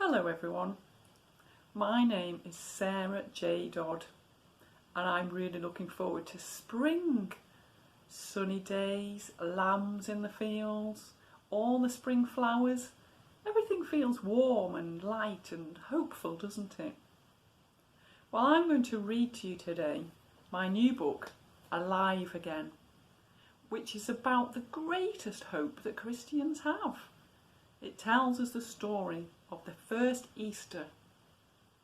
Hello everyone, my name is Sarah J. Dodd and I'm really looking forward to spring. Sunny days, lambs in the fields, all the spring flowers. Everything feels warm and light and hopeful, doesn't it? Well, I'm going to read to you today my new book, Alive Again, which is about the greatest hope that Christians have. It tells us the story of the first Easter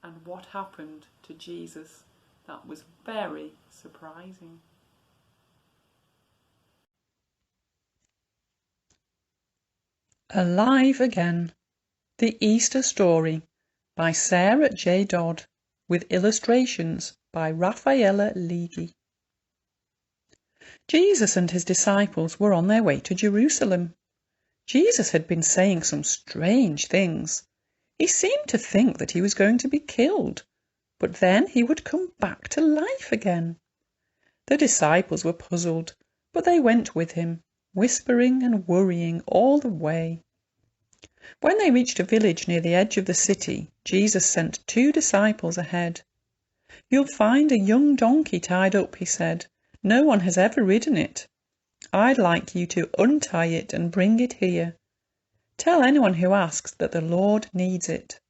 and what happened to Jesus. That was very surprising. Alive Again, The Easter Story by Sarah J. Dodd, with illustrations by Raffaella Ligi. Jesus and his disciples were on their way to Jerusalem. Jesus had been saying some strange things. He seemed to think that he was going to be killed, but then he would come back to life again. The disciples were puzzled, but they went with him, whispering and worrying all the way. When they reached a village near the edge of the city, Jesus sent 2 disciples ahead. "You'll find a young donkey tied up," he said. "No one has ever ridden it. I'd like you to untie it and bring it here. Tell anyone who asks that the Lord needs it."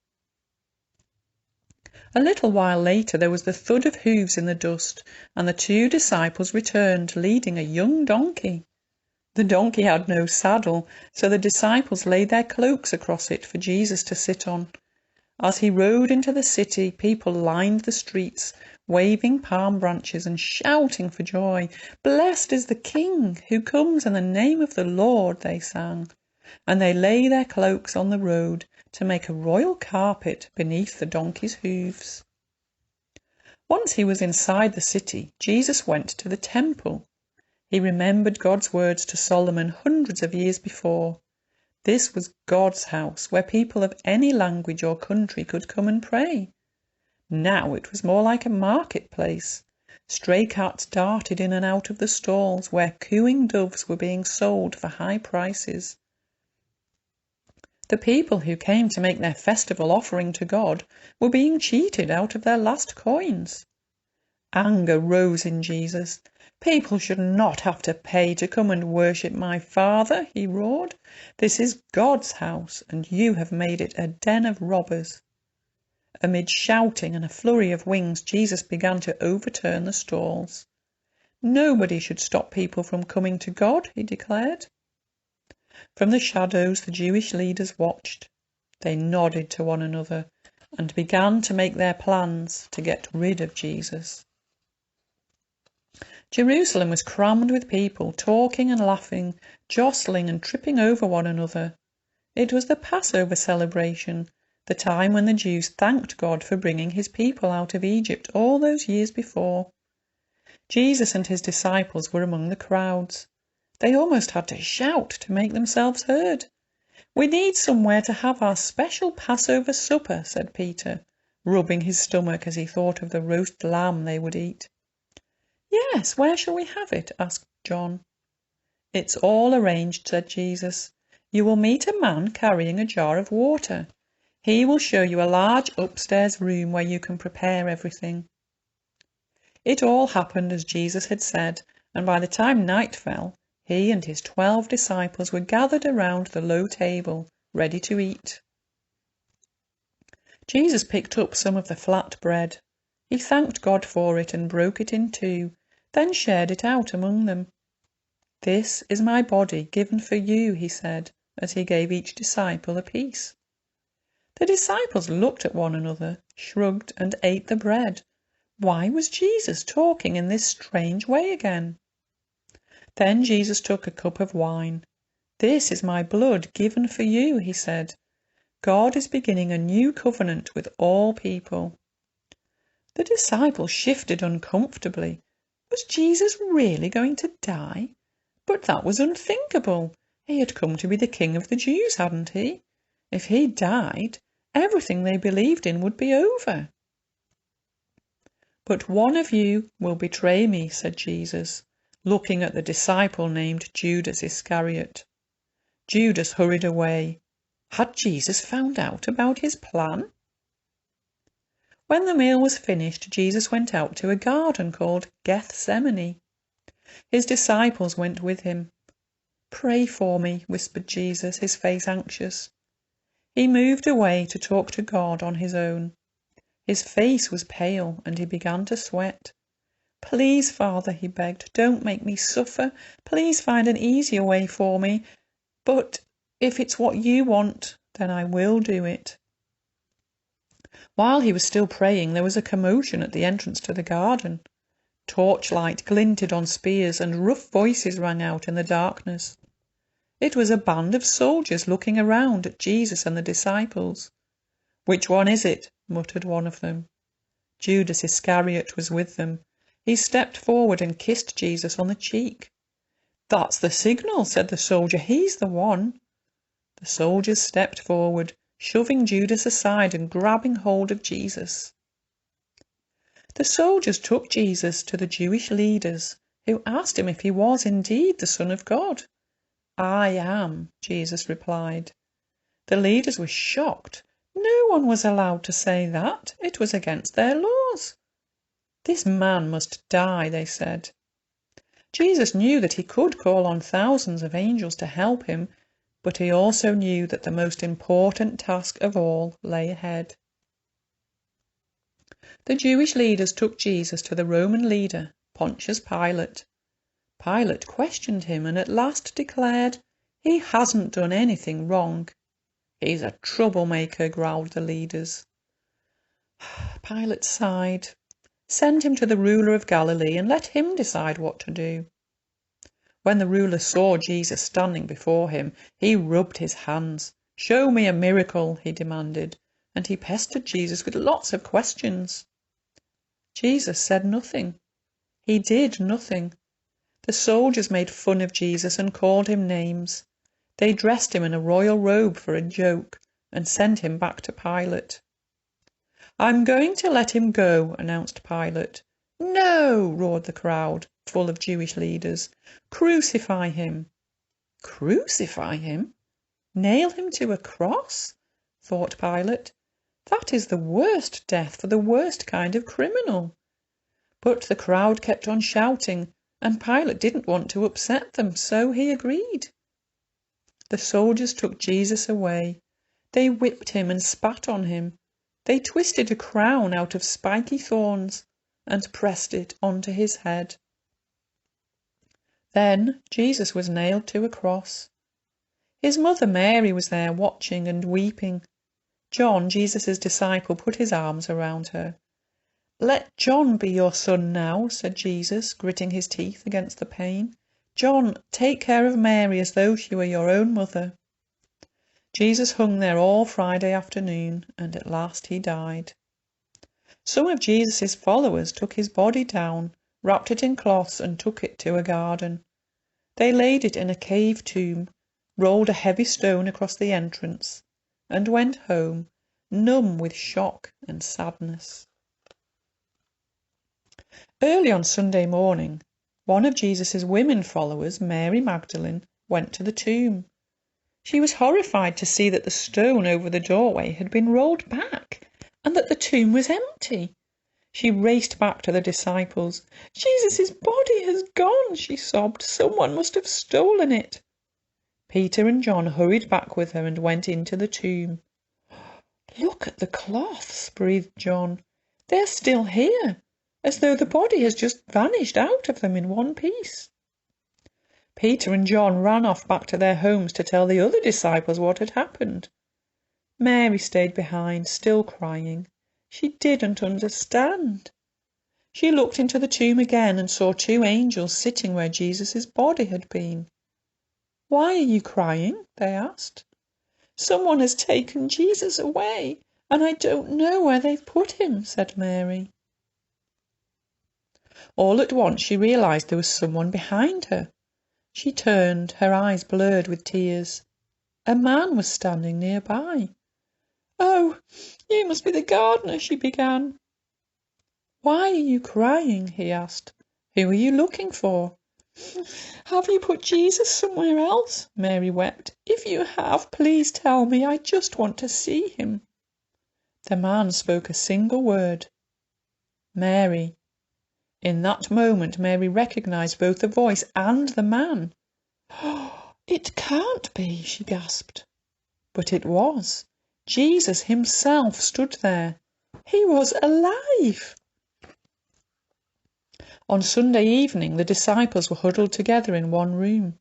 A little while later there was the thud of hooves in the dust, and the 2 disciples returned, leading a young donkey. The donkey had no saddle, so the disciples laid their cloaks across it for Jesus to sit on. As he rode into the city, people lined the streets, waving palm branches and shouting for joy. "Blessed is the King who comes in the name of the Lord," they sang, and they lay their cloaks on the road to make a royal carpet beneath the donkey's hooves. Once he was inside the city, Jesus went to the temple. He remembered God's words to Solomon hundreds of years before. This was God's house, where people of any language or country could come and pray. Now it was more like a marketplace. Stray cats darted in and out of the stalls, where cooing doves were being sold for high prices. The people who came to make their festival offering to God were being cheated out of their last coins. Anger rose in Jesus. "People should not have to pay to come and worship my Father," he roared. "This is God's house, and you have made it a den of robbers." Amid shouting and a flurry of wings, Jesus began to overturn the stalls. "Nobody should stop people from coming to God," he declared. From the shadows the Jewish leaders watched. They nodded to one another and began to make their plans to get rid of Jesus. Jerusalem was crammed with people, talking and laughing, jostling and tripping over one another. It was the Passover celebration, the time when the Jews thanked God for bringing his people out of Egypt all those years before. Jesus and his disciples were among the crowds. They almost had to shout to make themselves heard. "We need somewhere to have our special Passover supper," said Peter, rubbing his stomach as he thought of the roast lamb they would eat. "Yes, where shall we have it?" asked John. "It's all arranged," said Jesus. "You will meet a man carrying a jar of water. He will show you a large upstairs room where you can prepare everything." It all happened as Jesus had said, and by the time night fell, he and his 12 disciples were gathered around the low table, ready to eat. Jesus picked up some of the flat bread. He thanked God for it and broke it in 2, then shared it out among them. "This is my body given for you," he said, as he gave each disciple a piece. The disciples looked at one another, shrugged, and ate the bread. Why was Jesus talking in this strange way again? Then Jesus took a cup of wine. "This is my blood given for you," he said. "God is beginning a new covenant with all people." The disciples shifted uncomfortably. Was Jesus really going to die? But that was unthinkable. He had come to be the King of the Jews, hadn't he? If he died, everything they believed in would be over. "But one of you will betray me," said Jesus, looking at the disciple named Judas Iscariot. Judas hurried away. Had Jesus found out about his plan? When the meal was finished, Jesus went out to a garden called Gethsemane. His disciples went with him. "Pray for me," whispered Jesus, his face anxious. He moved away to talk to God on his own. His face was pale and he began to sweat. "Please, Father," he begged, "don't make me suffer. Please find an easier way for me. But if it's what you want, then I will do it." While he was still praying, there was a commotion at the entrance to the garden. Torchlight glinted on spears and rough voices rang out in the darkness. It was a band of soldiers looking around at Jesus and the disciples. "Which one is it?" muttered one of them. Judas Iscariot was with them. He stepped forward and kissed Jesus on the cheek. "That's the signal," said the soldier. "He's the one." The soldiers stepped forward, shoving Judas aside and grabbing hold of Jesus. The soldiers took Jesus to the Jewish leaders, who asked him if he was indeed the Son of God. "I am," Jesus replied. The leaders were shocked. No one was allowed to say that. It was against their laws. "This man must die," they said. Jesus knew that he could call on thousands of angels to help him, but he also knew that the most important task of all lay ahead. The Jewish leaders took Jesus to the Roman leader, Pontius Pilate. Pilate questioned him and at last declared, "He hasn't done anything wrong." "He's a troublemaker," growled the leaders. Pilate sighed. "Send him to the ruler of Galilee and let him decide what to do." When the ruler saw Jesus standing before him, he rubbed his hands. "Show me a miracle," he demanded, and he pestered Jesus with lots of questions. Jesus said nothing. He did nothing. The soldiers made fun of Jesus and called him names. They dressed him in a royal robe for a joke and sent him back to Pilate. "I'm going to let him go," announced Pilate. "No!" roared the crowd, full of Jewish leaders. "Crucify him!" Crucify him? Nail him to a cross? Thought Pilate. That is the worst death for the worst kind of criminal. But the crowd kept on shouting, and Pilate didn't want to upset them, so he agreed. The soldiers took Jesus away. They whipped him and spat on him. They twisted a crown out of spiky thorns and pressed it onto his head. Then Jesus was nailed to a cross. His mother Mary was there watching and weeping. John, Jesus' disciple, put his arms around her. "Let John be your son now," said Jesus, gritting his teeth against the pain. "John, take care of Mary as though she were your own mother." Jesus hung there all Friday afternoon, and at last he died. Some of Jesus' followers took his body down, wrapped it in cloths, and took it to a garden. They laid it in a cave tomb, rolled a heavy stone across the entrance, and went home, numb with shock and sadness. Early on Sunday morning, one of Jesus' women followers, Mary Magdalene, went to the tomb. She was horrified to see that the stone over the doorway had been rolled back and that the tomb was empty. She raced back to the disciples. "Jesus' body has gone," she sobbed. "Someone must have stolen it." Peter and John hurried back with her and went into the tomb. "Look at the cloths," breathed John. "They're still here, as though the body has just vanished out of them in one piece." Peter and John ran off back to their homes to tell the other disciples what had happened. Mary stayed behind, still crying. She didn't understand. She looked into the tomb again and saw two angels sitting where Jesus' body had been. "Why are you crying?" they asked. "Someone has taken Jesus away, and I don't know where they've put him," said Mary. All at once she realized there was someone behind her. She turned, her eyes blurred with tears. A man was standing nearby. "Oh, you must be the gardener," she began. "Why are you crying?" he asked. "Who are you looking for?" Have you put Jesus somewhere else? Mary wept. If you have, please tell me. I just want to see him. The man spoke a single word. Mary. In that moment, Mary recognized both the voice and the man. Oh, it can't be, she gasped. But it was. Jesus himself stood there. He was alive. On Sunday evening, the disciples were huddled together in one room.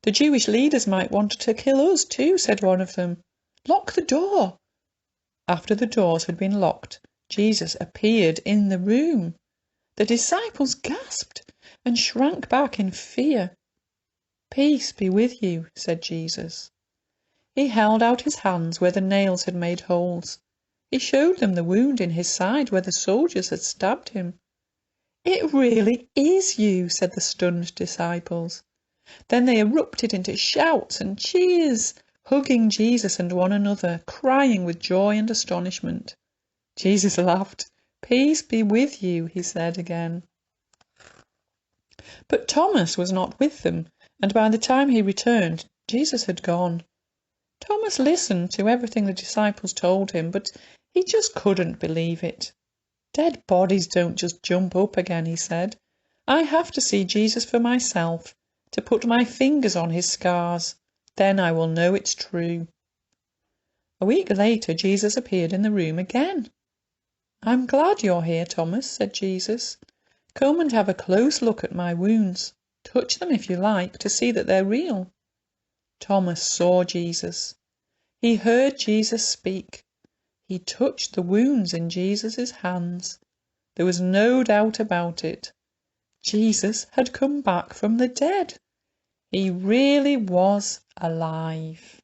The Jewish leaders might want to kill us too, said one of them. Lock the door. After the doors had been locked, Jesus appeared in the room. The disciples gasped and shrank back in fear. Peace be with you, said Jesus. He held out his hands where the nails had made holes. He showed them the wound in his side where the soldiers had stabbed him. It really is you, said the stunned disciples. Then they erupted into shouts and cheers, hugging Jesus and one another, crying with joy and astonishment. Jesus laughed. Peace be with you, he said again. But Thomas was not with them, and by the time he returned, Jesus had gone. Thomas listened to everything the disciples told him, but he just couldn't believe it. Dead bodies don't just jump up again, he said. I have to see Jesus for myself, to put my fingers on his scars. Then I will know it's true. A week later, Jesus appeared in the room again. I'm glad you're here, Thomas, said Jesus. Come and have a close look at my wounds. Touch them if you like, to see that they're real. Thomas saw Jesus. He heard Jesus speak. He touched the wounds in Jesus' hands. There was no doubt about it. Jesus had come back from the dead. He really was alive.